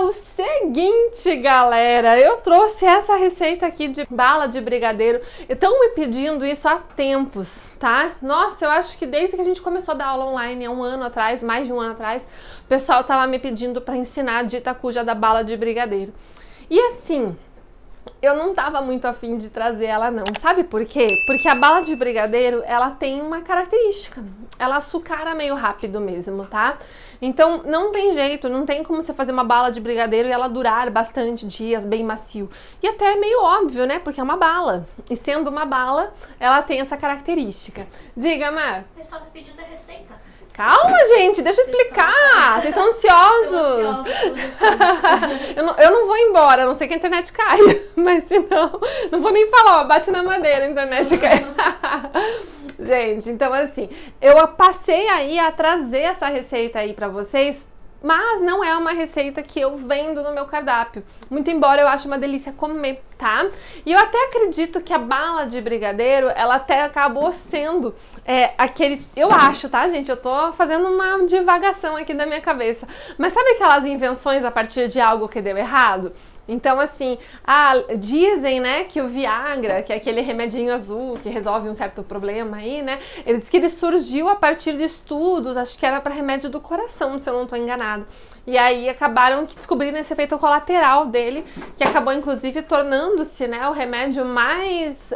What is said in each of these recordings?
o seguinte, galera, eu trouxe essa receita aqui de bala de brigadeiro. Estão me pedindo isso há tempos, tá? Nossa, eu acho que desde que a gente começou a dar aula online, há um ano atrás, mais de um ano atrás, o pessoal tava me pedindo para ensinar a dita cuja da bala de brigadeiro. E assim, eu não tava muito afim de trazer ela não, sabe por quê? Porque a bala de brigadeiro, ela tem uma característica, ela açucara meio rápido mesmo, tá? Então não tem jeito, não tem como você fazer uma bala de brigadeiro e ela durar bastante dias, bem macio. E até é meio óbvio, né? Porque é uma bala, e sendo uma bala, ela tem essa característica. Diga, Mar. O pessoal tá pedindo a receita. Calma, gente, deixa eu explicar. Vocês estão ansiosos. Eu não vou embora, a não ser que a internet caia. Mas senão, não vou nem falar, ó, bate na madeira, a internet cai. Gente, então assim, eu passei aí a trazer essa receita aí pra vocês, mas não é uma receita que eu vendo no meu cardápio. Muito embora eu ache uma delícia comer, tá? E eu até acredito que a bala de brigadeiro, ela até acabou sendo aquele... Eu acho, tá, gente? Eu tô fazendo uma divagação aqui da minha cabeça. Mas sabe aquelas invenções a partir de algo que deu errado? Então, assim, dizem, né, que o Viagra, que é aquele remedinho azul que resolve um certo problema aí, né, ele diz que ele surgiu a partir de estudos, acho que era para remédio do coração, se eu não estou enganada. E aí acabaram descobrindo esse efeito colateral dele, que acabou inclusive tornando-se, né, o remédio mais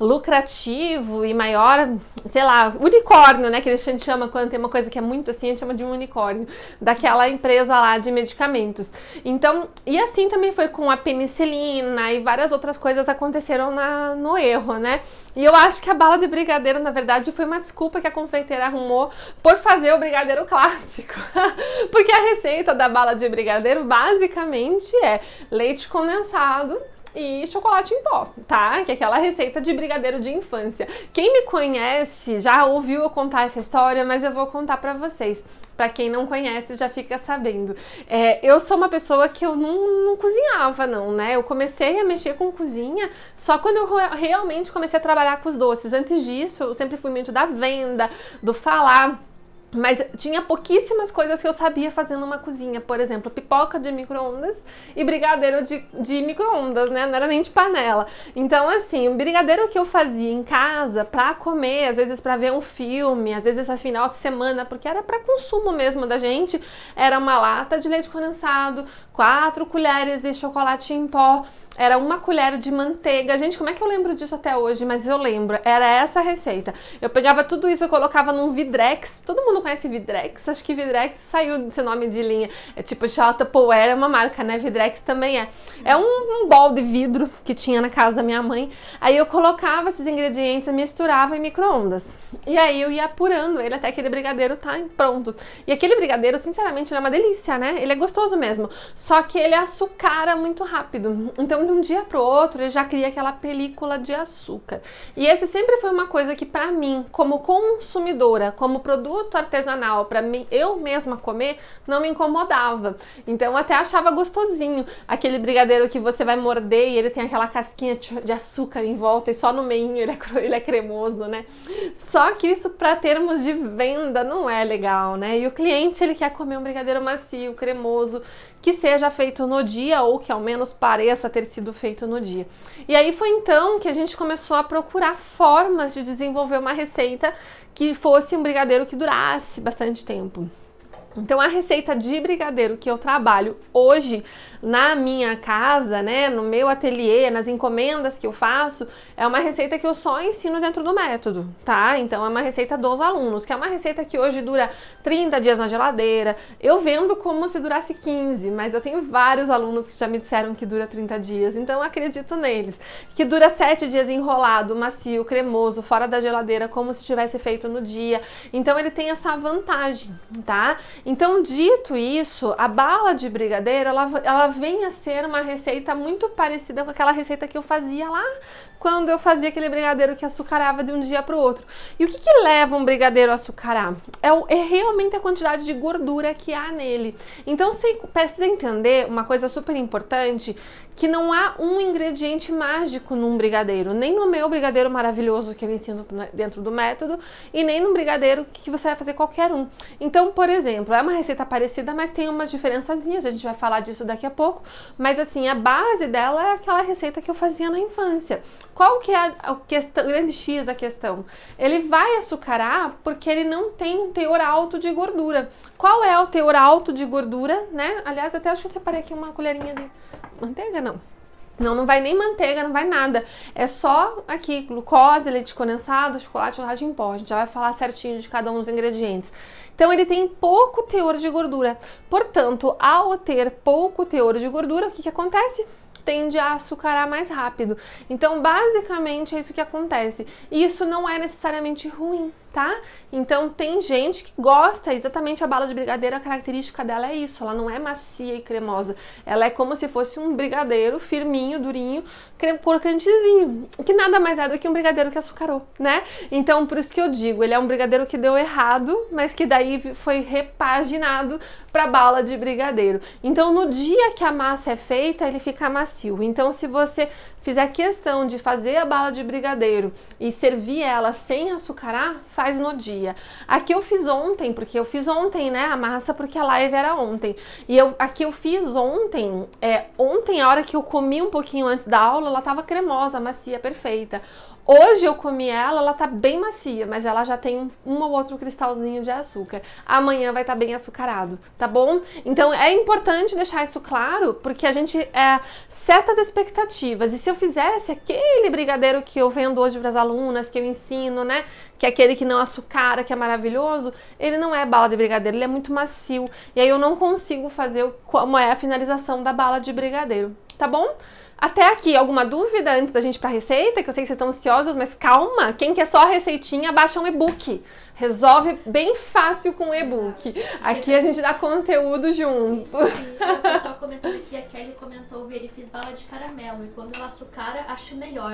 lucrativo e maior, sei lá, unicórnio, né, que a gente chama quando tem uma coisa que é muito assim, a gente chama de um unicórnio, daquela empresa lá de medicamentos. Então, e assim também foi com a penicilina e várias outras coisas aconteceram no erro, né? E eu acho que a bala de brigadeiro, na verdade, foi uma desculpa que a confeiteira arrumou por fazer o brigadeiro clássico. Porque a receita da bala de brigadeiro basicamente é leite condensado e chocolate em pó, tá? Que é aquela receita de brigadeiro de infância. Quem me conhece já ouviu eu contar essa história, mas eu vou contar pra vocês. Pra quem não conhece, já fica sabendo. Eu sou uma pessoa que eu não cozinhava, não, né? Eu comecei a mexer com cozinha só quando eu realmente comecei a trabalhar com os doces. Antes disso, eu sempre fui muito da venda, do falar. Mas tinha pouquíssimas coisas que eu sabia fazer numa cozinha. Por exemplo, pipoca de micro-ondas e brigadeiro de micro-ondas, né? Não era nem de panela. Então, assim, o brigadeiro que eu fazia em casa pra comer, às vezes pra ver um filme, às vezes a final de semana, porque era pra consumo mesmo da gente, era uma lata de leite condensado, 4 colheres de chocolate em pó, era 1 colher de manteiga. Gente, como é que eu lembro disso até hoje? Mas eu lembro, era essa a receita. Eu pegava tudo isso, eu colocava num Vidrex. Todo mundo conhece Vidrex? Acho que Vidrex saiu desse nome de linha. É tipo Tupperware, é uma marca, né? Vidrex também é. É um bol de vidro que tinha na casa da minha mãe. Aí eu colocava esses ingredientes, misturava em micro-ondas. E aí eu ia apurando ele até aquele brigadeiro tá pronto. E aquele brigadeiro, sinceramente, ele é uma delícia, né? Ele é gostoso mesmo. Só que ele açucara muito rápido. Então, de um dia pro outro, ele já cria aquela película de açúcar. E esse sempre foi uma coisa que pra mim, como consumidora, como produto artesanal, pra mim, eu mesma comer, não me incomodava. Então, eu até achava gostosinho. Aquele brigadeiro que você vai morder e ele tem aquela casquinha de açúcar em volta e só no meio ele é cremoso, né? Só que isso, pra termos de venda, não é legal, né? E o cliente, ele quer comer um brigadeiro macio, cremoso, que seja feito no dia ou que ao menos pareça ter sido feito no dia. E aí foi então que a gente começou a procurar formas de desenvolver uma receita que fosse um brigadeiro que durasse bastante tempo. Então a receita de brigadeiro que eu trabalho hoje na minha casa, né, no meu ateliê, nas encomendas que eu faço, é uma receita que eu só ensino dentro do método, tá? Então é uma receita dos alunos, que é uma receita que hoje dura 30 dias na geladeira. Eu vendo como se durasse 15, mas eu tenho vários alunos que já me disseram que dura 30 dias, então eu acredito neles. Que dura 7 dias enrolado, macio, cremoso, fora da geladeira, como se tivesse feito no dia. Então ele tem essa vantagem, tá? Então, dito isso, a bala de brigadeiro, ela vem a ser uma receita muito parecida com aquela receita que eu fazia lá quando eu fazia aquele brigadeiro que açucarava de um dia para o outro. E o que leva um brigadeiro a açucarar? É realmente a quantidade de gordura que há nele. Então, você precisa entender uma coisa super importante, que não há um ingrediente mágico num brigadeiro, nem no meu brigadeiro maravilhoso que eu ensino dentro do método, e nem num brigadeiro que você vai fazer qualquer um. Então, por exemplo, é uma receita parecida, mas tem umas diferençazinhas, a gente vai falar disso daqui a pouco. Mas assim, a base dela é aquela receita que eu fazia na infância. Qual que é o grande X da questão? Ele vai açucarar porque ele não tem um teor alto de gordura. Qual é o teor alto de gordura, né? Aliás, até acho que eu separei aqui uma colherinha de manteiga, não. Não vai nem manteiga, não vai nada. É só aqui glucose, leite condensado, chocolate em pó. A gente já vai falar certinho de cada um dos ingredientes. Então, ele tem pouco teor de gordura. Portanto, ao ter pouco teor de gordura, o que acontece? Tende a açucarar mais rápido. Então, basicamente, é isso que acontece. E isso não é necessariamente ruim, tá? Então, tem gente que gosta, exatamente a bala de brigadeiro, a característica dela é isso, ela não é macia e cremosa. Ela é como se fosse um brigadeiro firminho, durinho, crocantezinho, que nada mais é do que um brigadeiro que açucarou, né? Então, por isso que eu digo, ele é um brigadeiro que deu errado, mas que daí foi repaginado para bala de brigadeiro. Então, no dia que a massa é feita, ele fica macio. Então, se você fizer questão de fazer a bala de brigadeiro e servir ela sem açucarar, faz no dia. Aqui eu fiz ontem, porque eu fiz ontem, né, a massa, porque a live era ontem. E aqui eu fiz ontem, ontem, a hora que eu comi um pouquinho antes da aula, ela tava cremosa, macia, perfeita. Hoje eu comi ela tá bem macia, mas ela já tem um ou outro cristalzinho de açúcar. Amanhã vai estar bem açucarado, tá bom? Então é importante deixar isso claro, porque a gente seta as expectativas. E se eu fizesse aquele brigadeiro que eu vendo hoje para as alunas, que eu ensino, né? Que é aquele que não açucara, que é maravilhoso, ele não é bala de brigadeiro, ele é muito macio. E aí eu não consigo fazer como é a finalização da bala de brigadeiro, tá bom? Até aqui, alguma dúvida antes da gente ir pra receita? Que eu sei que vocês estão ansiosos, mas calma! Quem quer só a receitinha, baixa um e-book. Resolve bem fácil com o e-book. Aqui a gente dá conteúdo junto. Isso, o pessoal comentando aqui, a Kelly comentou, ele fiz bala de caramelo e quando ela açucara, acho melhor.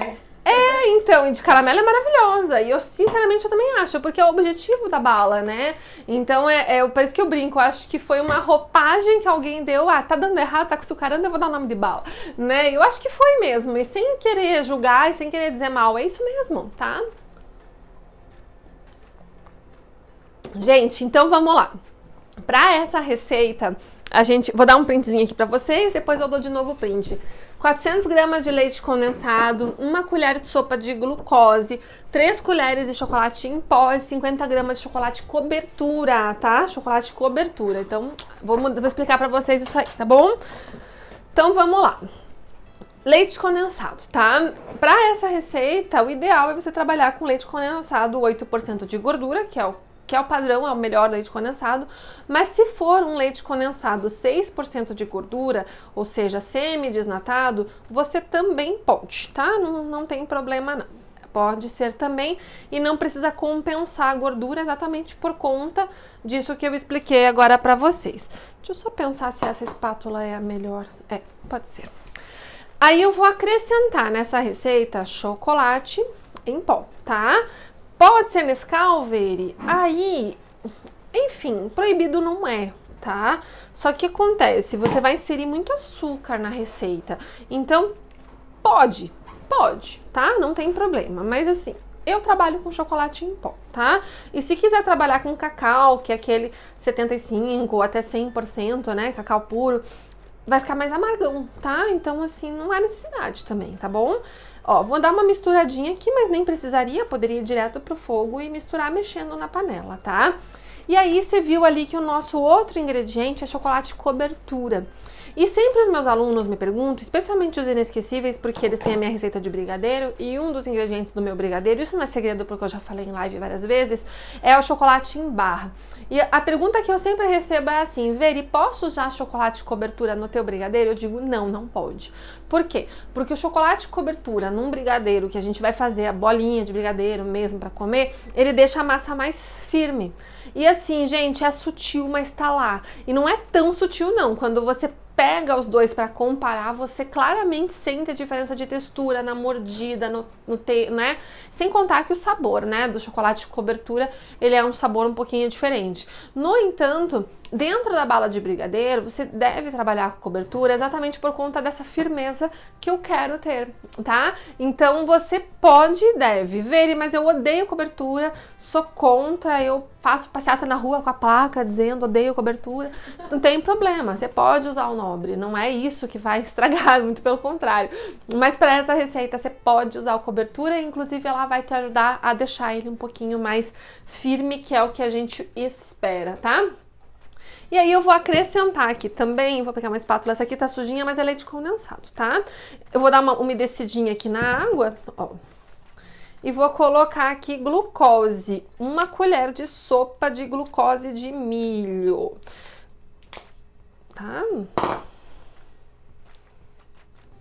Então, e de caramelo é maravilhosa. E eu, sinceramente, eu também acho, porque é o objetivo da bala, né? Então, por isso que eu brinco, eu acho que foi uma roupagem que alguém deu, tá dando errado, tá açucarando, eu vou dar o nome de bala, né? Eu acho que foi mesmo, e sem querer julgar, e sem querer dizer mal, é isso mesmo, tá? Gente, então vamos lá. Para essa receita, vou dar um printzinho aqui para vocês, depois eu dou de novo o print. 400 gramas de leite condensado, 1 colher de sopa de glucose, 3 colheres de chocolate em pó e 50 gramas de chocolate cobertura, tá? Chocolate cobertura. Então, vou explicar para vocês isso aí, tá bom? Então, vamos lá. Leite condensado, tá? Para essa receita, o ideal é você trabalhar com leite condensado 8% de gordura, que é o padrão, é o melhor leite condensado, mas se for um leite condensado 6% de gordura, ou seja, semi-desnatado, você também pode, tá? Não tem problema não. Pode ser também e não precisa compensar a gordura exatamente por conta disso que eu expliquei agora para vocês. Deixa eu só pensar se essa espátula é a melhor. Pode ser. Aí eu vou acrescentar nessa receita chocolate em pó, tá? Pode ser Nescau, Veri? Aí, enfim, proibido não é, tá? Só que acontece, você vai inserir muito açúcar na receita. Então, pode, tá? Não tem problema. Mas assim, eu trabalho com chocolate em pó, tá? E se quiser trabalhar com cacau, que é aquele 75% ou até 100%, né? Cacau puro, vai ficar mais amargão, tá? Então, assim, não há necessidade também, tá bom? Ó, vou dar uma misturadinha aqui, mas nem precisaria, poderia ir direto pro fogo e misturar mexendo na panela, tá? E aí, você viu ali que o nosso outro ingrediente é chocolate cobertura. E sempre os meus alunos me perguntam, especialmente os inesquecíveis, porque eles têm a minha receita de brigadeiro, e um dos ingredientes do meu brigadeiro, isso não é segredo porque eu já falei em live várias vezes, é o chocolate em barra. E a pergunta que eu sempre recebo é assim, Veri, posso usar chocolate cobertura no teu brigadeiro? Eu digo, não pode. Por quê? Porque o chocolate cobertura num brigadeiro, que a gente vai fazer a bolinha de brigadeiro mesmo para comer, ele deixa a massa mais firme. E assim, gente, é sutil, mas tá lá. E não é tão sutil não, quando você pega os dois para comparar, você claramente sente a diferença de textura na mordida, né? Sem contar que o sabor, né, do chocolate de cobertura, ele é um sabor um pouquinho diferente. No entanto, dentro da bala de brigadeiro, você deve trabalhar com cobertura exatamente por conta dessa firmeza que eu quero ter, tá? Então você pode e deve ver, mas eu odeio cobertura, sou contra, eu faço passeata na rua com a placa dizendo odeio cobertura. Não tem problema, você pode usar o Nobre, não é isso que vai estragar, muito pelo contrário. Mas para essa receita você pode usar o cobertura, inclusive ela vai te ajudar a deixar ele um pouquinho mais firme, que é o que a gente espera, tá? E aí eu vou acrescentar aqui também, vou pegar uma espátula, essa aqui tá sujinha, mas é leite condensado, tá? Eu vou dar uma umedecidinha aqui na água, ó. E vou colocar aqui glucose, 1 colher de sopa de glucose de milho, tá?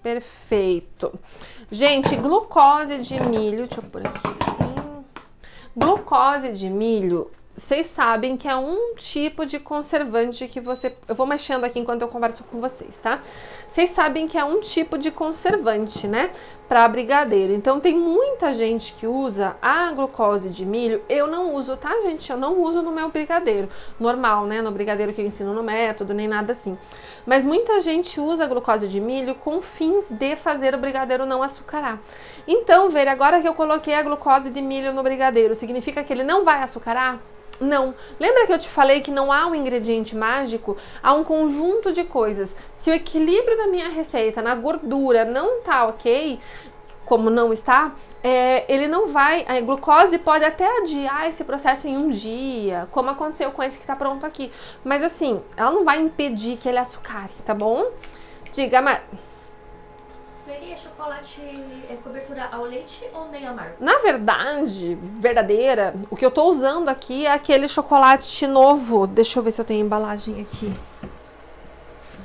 Perfeito. Gente, glucose de milho, deixa eu pôr aqui assim. Glucose de milho, vocês sabem que é um tipo de conservante que você... Eu vou mexendo aqui enquanto eu converso com vocês, tá? Vocês sabem que é um tipo de conservante, né? Para brigadeiro. Então, tem muita gente que usa a glucose de milho. Eu não uso, tá, gente? Eu não uso no meu brigadeiro normal, né? No brigadeiro que eu ensino no método, nem nada assim. Mas muita gente usa a glucose de milho com fins de fazer o brigadeiro não açucarar. Então, ver agora que eu coloquei a glucose de milho no brigadeiro, significa que ele não vai açucarar? Não. Lembra que eu te falei que não há um ingrediente mágico? Há um conjunto de coisas. Se o equilíbrio da minha receita na gordura não tá ok, como não está, ele não vai... A glucose pode até adiar esse processo em um dia, como aconteceu com esse que tá pronto aqui. Mas assim, ela não vai impedir que ele açucare, tá bom? Diga, Mar... Seria chocolate cobertura ao leite ou meio amargo? Na verdade, verdadeira, o que eu tô usando aqui é aquele chocolate novo. Deixa eu ver se eu tenho embalagem aqui.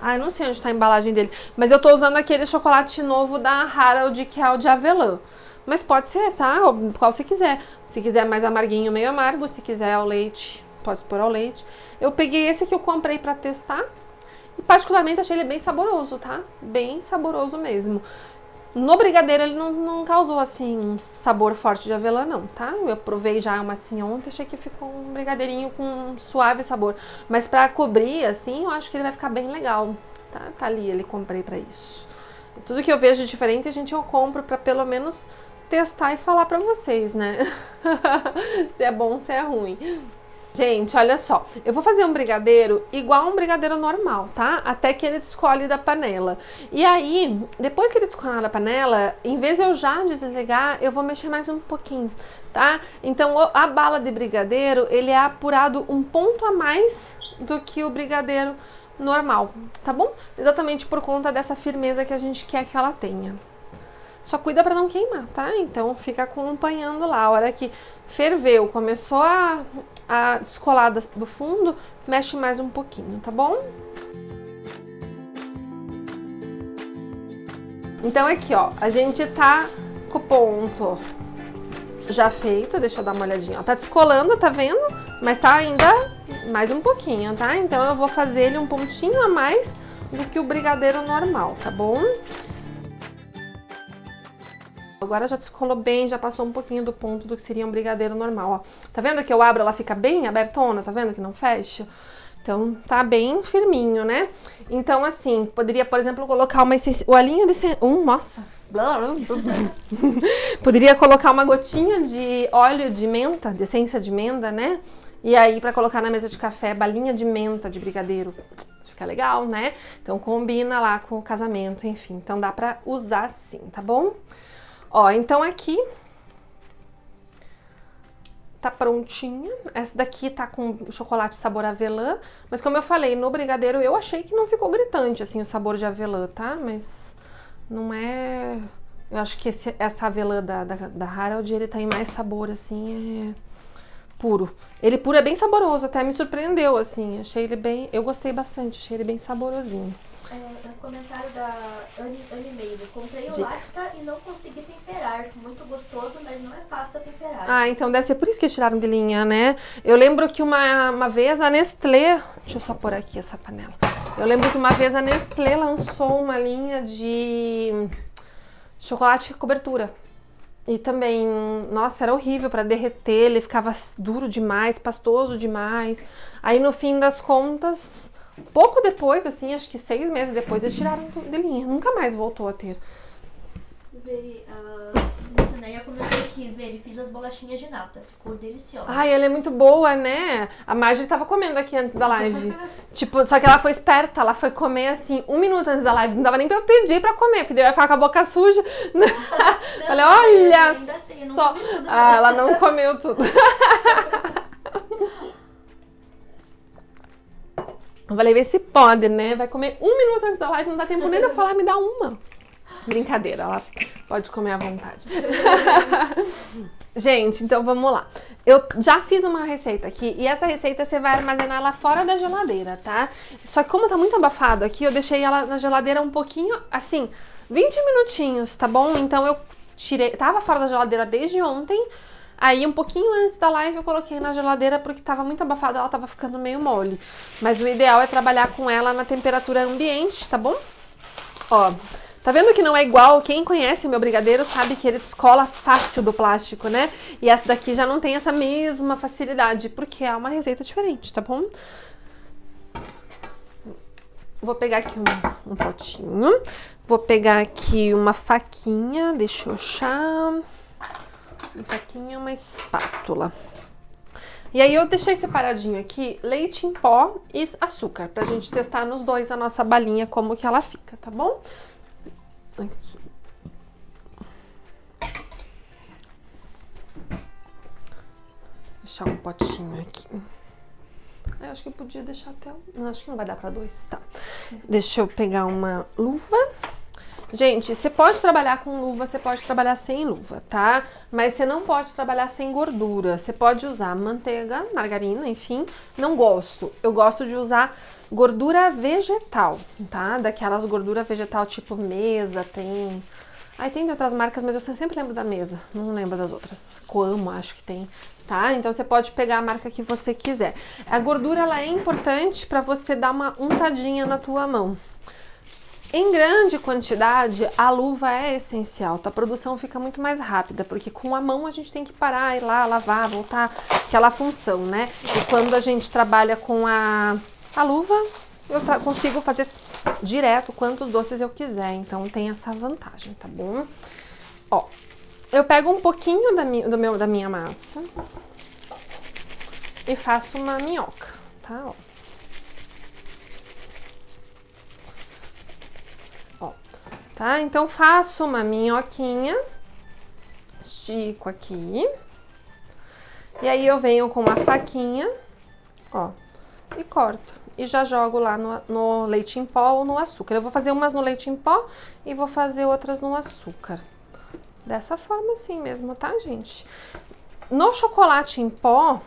Ah, eu não sei onde tá a embalagem dele. Mas eu tô usando aquele chocolate novo da Harold, que é o de avelã. Mas pode ser, tá? Qual você quiser. Se quiser mais amarguinho, meio amargo. Se quiser ao leite, pode pôr ao leite. Eu peguei esse que eu comprei pra testar. E particularmente achei ele bem saboroso, tá? Bem saboroso mesmo. No brigadeiro ele não causou, assim, um sabor forte de avelã, não, tá? Eu provei já uma assim ontem, achei que ficou um brigadeirinho com um suave sabor. Mas pra cobrir, assim, eu acho que ele vai ficar bem legal, tá? Tá ali, ele comprei pra isso. Tudo que eu vejo de diferente, gente, eu compro pra pelo menos testar e falar pra vocês, né? Se é bom, se é ruim. Gente, olha só, eu vou fazer um brigadeiro igual um brigadeiro normal, tá? Até que ele descolhe da panela. E aí, depois que ele descolar da panela, em vez de eu já desligar, eu vou mexer mais um pouquinho, tá? Então, a bala de brigadeiro, ele é apurado um ponto a mais do que o brigadeiro normal, tá bom? Exatamente por conta dessa firmeza que a gente quer que ela tenha. Só cuida pra não queimar, tá? Então fica acompanhando lá. A hora que ferveu, começou a descolar do fundo, mexe mais um pouquinho, tá bom? Então aqui, ó, a gente tá com o ponto já feito. Deixa eu dar uma olhadinha. Ó, tá descolando, tá vendo? Mas tá ainda mais um pouquinho, tá? Então eu vou fazer ele um pontinho a mais do que o brigadeiro normal, tá bom? Agora já descolou bem, já passou um pouquinho do ponto do que seria um brigadeiro normal, ó. Tá vendo que eu abro, ela fica bem abertona, tá vendo que não fecha? Então tá bem firminho, né? Então assim, poderia, por exemplo, colocar o olhinho de... nossa! Poderia colocar uma gotinha de óleo de menta, de essência de menta, né? E aí pra colocar na mesa de café, balinha de menta de brigadeiro. Fica legal, né? Então combina lá com o casamento, enfim. Então dá pra usar sim, tá bom? Ó, então aqui tá prontinha. Essa daqui tá com chocolate sabor avelã, mas como eu falei, no brigadeiro eu achei que não ficou gritante, assim, o sabor de avelã, tá? Mas não é... Eu acho que essa avelã da Harold, ele tem mais sabor, assim, puro. Ele puro é bem saboroso, até me surpreendeu, assim. Achei ele bem... Eu gostei bastante, achei ele bem saborosinho. No comentário da Anne Meire, comprei o lacta e não consegui temperar. Muito gostoso, mas não é fácil a temperar. Ah, então deve ser por isso que tiraram de linha, né? Eu lembro que uma vez a Nestlé... Deixa eu só pôr aqui essa panela. Eu lembro que uma vez a Nestlé lançou uma linha de chocolate cobertura. E também, nossa, era horrível para derreter, ele ficava duro demais, pastoso demais. Aí no fim das contas, pouco depois, assim, acho que 6 meses depois, eles tiraram de linha. Nunca mais voltou a ter. Veri, a Cineia comentou aqui, Veri, fiz as bolachinhas de nata, ficou deliciosa. Ai, ela é muito boa, né? A Marjorie tava comendo aqui antes da live. Tipo, só que ela foi esperta, ela foi comer assim, 1 minuto antes da live. Não dava nem pra eu pedir pra comer, porque daí eu ia ficar com a boca suja. Falei, olha só. Ah, ela não comeu tudo. Eu falei, vê se pode, né? Vai comer 1 minuto antes da live, não dá tempo nem de eu falar, me dá uma. Brincadeira, ela pode comer à vontade. Gente, então vamos lá. Eu já fiz uma receita aqui e essa receita você vai armazenar ela fora da geladeira, tá? Só que como tá muito abafado aqui, eu deixei ela na geladeira um pouquinho, assim, 20 minutinhos, tá bom? Então eu tirei, tava fora da geladeira desde ontem, aí um pouquinho antes da live eu coloquei na geladeira porque tava muito abafado, ela tava ficando meio mole. Mas o ideal é trabalhar com ela na temperatura ambiente, tá bom? Ó, tá vendo que não é igual? Quem conhece meu brigadeiro sabe que ele descola fácil do plástico, né? E essa daqui já não tem essa mesma facilidade, porque é uma receita diferente, tá bom? Vou pegar aqui um potinho. Vou pegar aqui uma faquinha, deixa eu achar. Uma faquinha, uma espátula. E aí eu deixei separadinho aqui leite em pó e açúcar, pra gente testar nos dois a nossa balinha, como que ela fica, tá bom? Aqui. Deixar um potinho aqui. Eu acho que eu podia deixar até... Não, acho que não vai dar pra 2, tá. Deixa eu pegar uma luva. Gente, você pode trabalhar com luva, você pode trabalhar sem luva, tá? Mas você não pode trabalhar sem gordura. Você pode usar manteiga, margarina, enfim. Não gosto. Eu gosto de usar gordura vegetal, tá? Daquelas gorduras vegetal tipo Mesa, tem... Aí tem de outras marcas, mas eu sempre lembro da Mesa. Não lembro das outras. Coamo, acho que tem, tá? Então você pode pegar a marca que você quiser. A gordura, ela é importante pra você dar uma untadinha na tua mão. Em grande quantidade, a luva é essencial, tá? A produção fica muito mais rápida, porque com a mão a gente tem que parar, ir lá, lavar, voltar, aquela função, né? E quando a gente trabalha com a luva, eu consigo fazer direto quantos doces eu quiser, então tem essa vantagem, tá bom? Ó, eu pego um pouquinho da minha massa e faço uma minhoca, tá? Ó. Tá? Então faço uma minhoquinha, estico aqui, e aí eu venho com uma faquinha, ó, e corto. E já jogo lá no leite em pó ou no açúcar. Eu vou fazer umas no leite em pó e vou fazer outras no açúcar. Dessa forma assim mesmo, tá, gente? No chocolate em pó,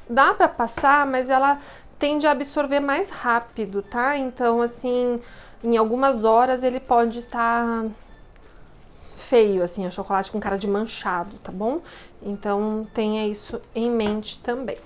dá pra passar, mas ela tende a absorver mais rápido, tá? Então, assim... Em algumas horas ele pode estar feio, assim, o chocolate com cara de manchado, tá bom? Então tenha isso em mente também.